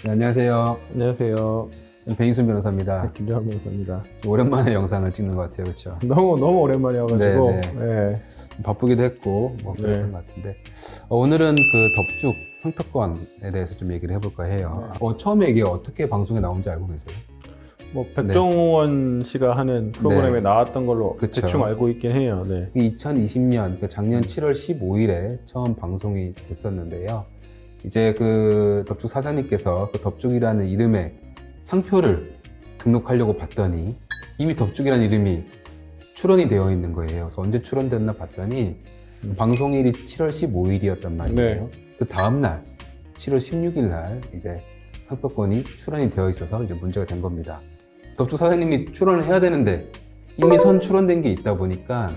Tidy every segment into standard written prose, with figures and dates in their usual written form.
네, 안녕하세요. 안녕하세요. 백인순 변호사입니다. 김정환 변호사입니다. 오랜만에 영상을 찍는 것 같아요, 그렇죠? 너무 오랜만이어가지고 네, 네. 바쁘기도 했고 뭐 그랬던 네. 것 같은데 오늘은 그 덥죽 상표권에 대해서 좀 얘기를 해볼까 해요. 처음에 이게 어떻게 방송에 나온지 알고 계세요? 뭐 백종원 씨가 하는 프로그램에 네. 나왔던 걸로 그쵸. 대충 알고 있긴 해요. 네. 2020년 작년 7월 15일에 처음 방송이 됐었는데요. 이제 그 덥죽 사장님께서 그 덥죽이라는 이름의 상표를 등록하려고 봤더니 이미 덥죽이라는 이름이 출원이 되어 있는 거예요. 그래서 언제 출원됐나 봤더니 방송일이 7월 15일이었단 말이에요. 그 다음날 7월 16일 날 이제 상표권이 출원이 되어 있어서 이제 문제가 된 겁니다. 덥죽 사장님이 출원을 해야 되는데 이미 선 출원된 게 있다 보니까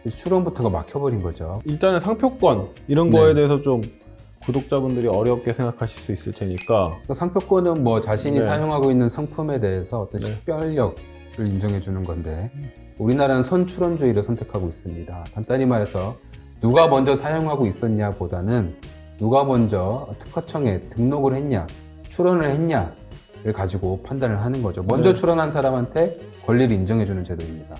출원부터가 막혀버린 거죠. 일단은 상표권 이런 네. 거에 대해서 좀 구독자분들이 어렵게 생각하실 수 있을 테니까 그러니까 상표권은 뭐 자신이 네. 사용하고 있는 상품에 대해서 어떤 네. 식별력을 인정해 주는 건데 우리나라는 선출원주의를 선택하고 있습니다. 간단히 말해서 누가 먼저 사용하고 있었냐 보다는 누가 먼저 특허청에 등록을 했냐, 출원을 했냐를 가지고 판단을 하는 거죠. 먼저 네. 출원한 사람한테 권리를 인정해 주는 제도입니다.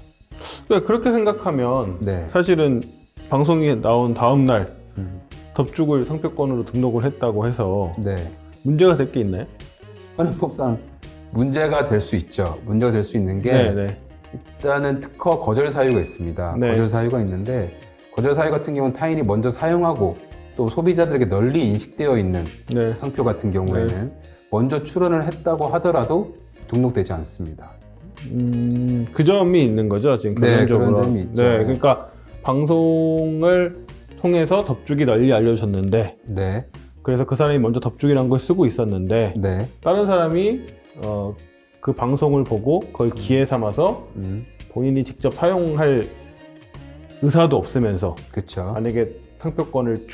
그러니까 그렇게 생각하면 네. 사실은 방송이 나온 다음 날 음. 덥죽을 상표권으로 등록을 했다고 해서 네. 문제가 될 게 있나요? 헌법상 문제가 될 수 있죠. 문제가 될 수 있는 게 네. 일단은 특허 거절 사유가 있습니다. 네. 거절 사유가 있는데 거절 사유 같은 경우는 타인이 먼저 사용하고 또 소비자들에게 널리 인식되어 있는 네. 상표 같은 경우에는 먼저 출원을 했다고 하더라도 등록되지 않습니다. 그 점이 있는 거죠, 지금 네, 근본적으로. 그런 점이 있죠. 네, 그러니까 방송을 통해서 덥죽이 널리 알려졌는데, 네, 그래서 그 사람이 먼저 덥죽이라는 걸 쓰고 있었는데, 네, 다른 사람이 그 방송을 보고 그걸 기회 삼아서 본인이 직접 사용할 의사도 없으면서 그렇죠. 만약에 상표권을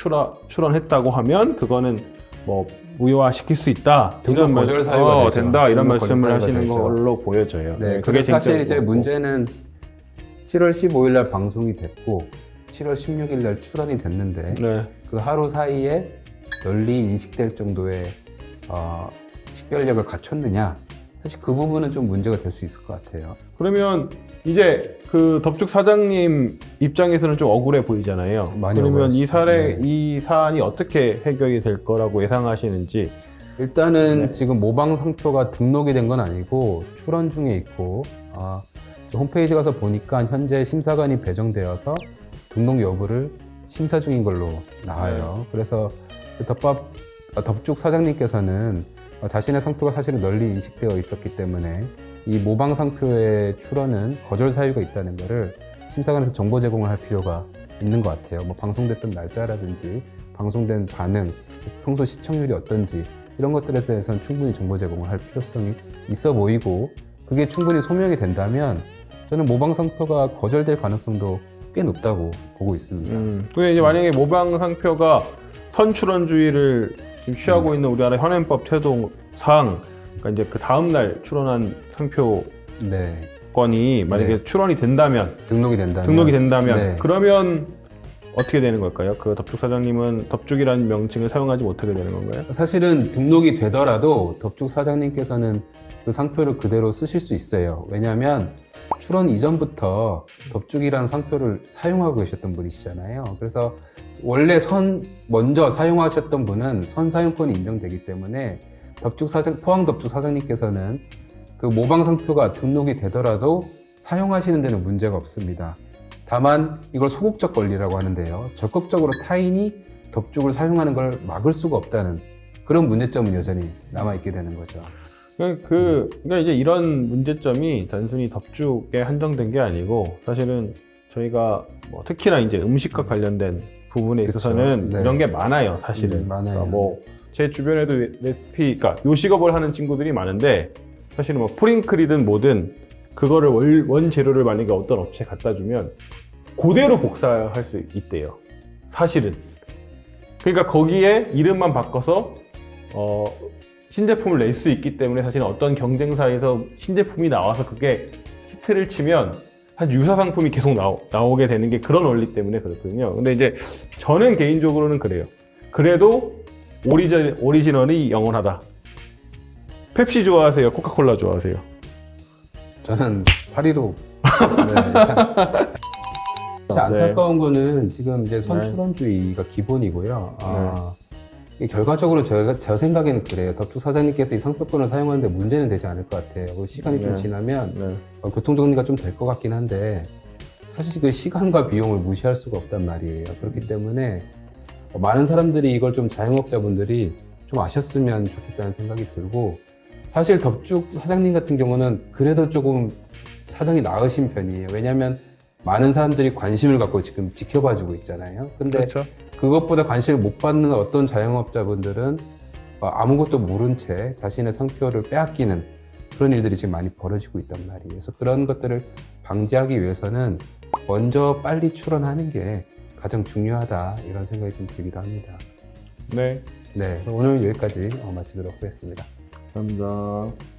출원했다고 하면 그거는 뭐 무효화시킬 수 있다. 등록 거절 사유가 되죠. 된다. 이런 등록 거절 말씀을 사유가 하시는 되죠. 걸로 보여져요. 네, 그게 그래서 사실 쟁점인 이제 거고. 문제는 7월 15일 날 방송이 됐고 7월 16일 날 출원이 됐는데 네. 그 하루 사이에 널리 인식될 정도의 식별력을 갖췄느냐? 사실 그 부분은 좀 문제가 될 수 있을 것 같아요. 그러면 이제 그 덥죽 사장님 입장에서는 좀 억울해 보이잖아요. 많이 그러면 이 억울하시죠. 네. 이 사안이 어떻게 해결이 될 거라고 예상하시는지. 일단은 네. 지금 모방 상표가 등록이 된 건 아니고 출원 중에 있고 홈페이지 가서 보니까 현재 심사관이 배정되어서 등록 여부를 심사 중인 걸로 나와요. 그래서 덥죽 사장님께서는 자신의 상표가 사실은 널리 인식되어 있었기 때문에 이 모방 상표의 출원은 거절 사유가 있다는 것을 심사관에서 정보 제공을 할 필요가 있는 것 같아요. 뭐 방송됐던 날짜라든지 방송된 반응, 평소 시청률이 어떤지 이런 것들에 대해서는 충분히 정보 제공을 할 필요성이 있어 보이고 그게 충분히 소명이 된다면 저는 모방 상표가 거절될 가능성도 꽤 높다고 보고 있습니다. 근데 이제 만약에 모방 상표가 선출원주의를 지금 취하고 있는 우리나라 현행법 태도상, 그러니까 이제 그 다음 날 출원한 상표권이 네, 만약에 출원이 된다면, 등록이 된다면 네. 그러면 어떻게 되는 걸까요? 그 덥죽 사장님은 덥죽이라는 명칭을 사용하지 못하게 되는 건가요? 사실은 등록이 되더라도 덥죽 사장님께서는 그 상표를 그대로 쓰실 수 있어요. 왜냐하면 출원 이전부터 dob죽이라는 상표를 사용하고 계셨던 분이시잖아요. 그래서 원래 먼저 사용하셨던 분은 선사용권이 인정되기 때문에 포항 dob죽 사장님께서는 그 모방 상표가 등록이 되더라도 사용하시는 데는 문제가 없습니다. 다만 이걸 소극적 권리라고 하는데요. 적극적으로 타인이 dob죽을 사용하는 걸 막을 수가 없다는 그런 문제점은 여전히 남아있게 되는 거죠. 그러니까 이제 이런 문제점이 단순히 dob죽에 한정된 게 아니고 사실은 저희가 뭐 특히나 이제 음식과 관련된 부분에 있어서는 네. 이런 게 많아요, 사실은. 많아요. 그러니까 뭐 제 주변에도 레시피, 그러니까 요식업을 하는 친구들이 많은데 사실은 뭐 프링클이든 뭐든 그거를 원 재료를 만약에 어떤 업체에 갖다 주면 그대로 복사할 수 있대요, 사실은. 그러니까 거기에 이름만 바꿔서 신제품을 낼 수 있기 때문에 사실은 어떤 경쟁사에서 신제품이 나와서 그게 히트를 치면 사실 유사 상품이 계속 나오게 되는 게 그런 원리 때문에 그렇거든요. 근데 이제 저는 개인적으로는 그래요. 그래도 오리지널이 영원하다. 펩시 좋아하세요? 코카콜라 좋아하세요? 저는 815. 네, 참 안타까운 거는 지금 이제 선출원주의가 기본이고요. 이게 결과적으로 제 생각에는 그래요. 덕주 사장님께서 이 상표권을 사용하는데 문제는 되지 않을 것 같아요. 그리고 시간이 좀 지나면 교통정리가 좀 될 것 같긴 한데 사실 그 시간과 비용을 무시할 수가 없단 말이에요. 그렇기 때문에 많은 사람들이 이걸 좀 자영업자분들이 좀 아셨으면 좋겠다는 생각이 들고 사실 덕죽 사장님 같은 경우는 그래도 조금 사정이 나으신 편이에요. 왜냐하면 많은 사람들이 관심을 갖고 지금 지켜봐주고 있잖아요. 근데 그렇죠. 그것보다 관심을 못 받는 어떤 자영업자분들은 아무것도 모른 채 자신의 상표를 빼앗기는 그런 일들이 지금 많이 벌어지고 있단 말이에요. 그래서 그런 것들을 방지하기 위해서는 먼저 빨리 출원하는 게 가장 중요하다 이런 생각이 좀 들기도 합니다. 네, 네, 오늘 여기까지 마치도록 하겠습니다. 감사합니다.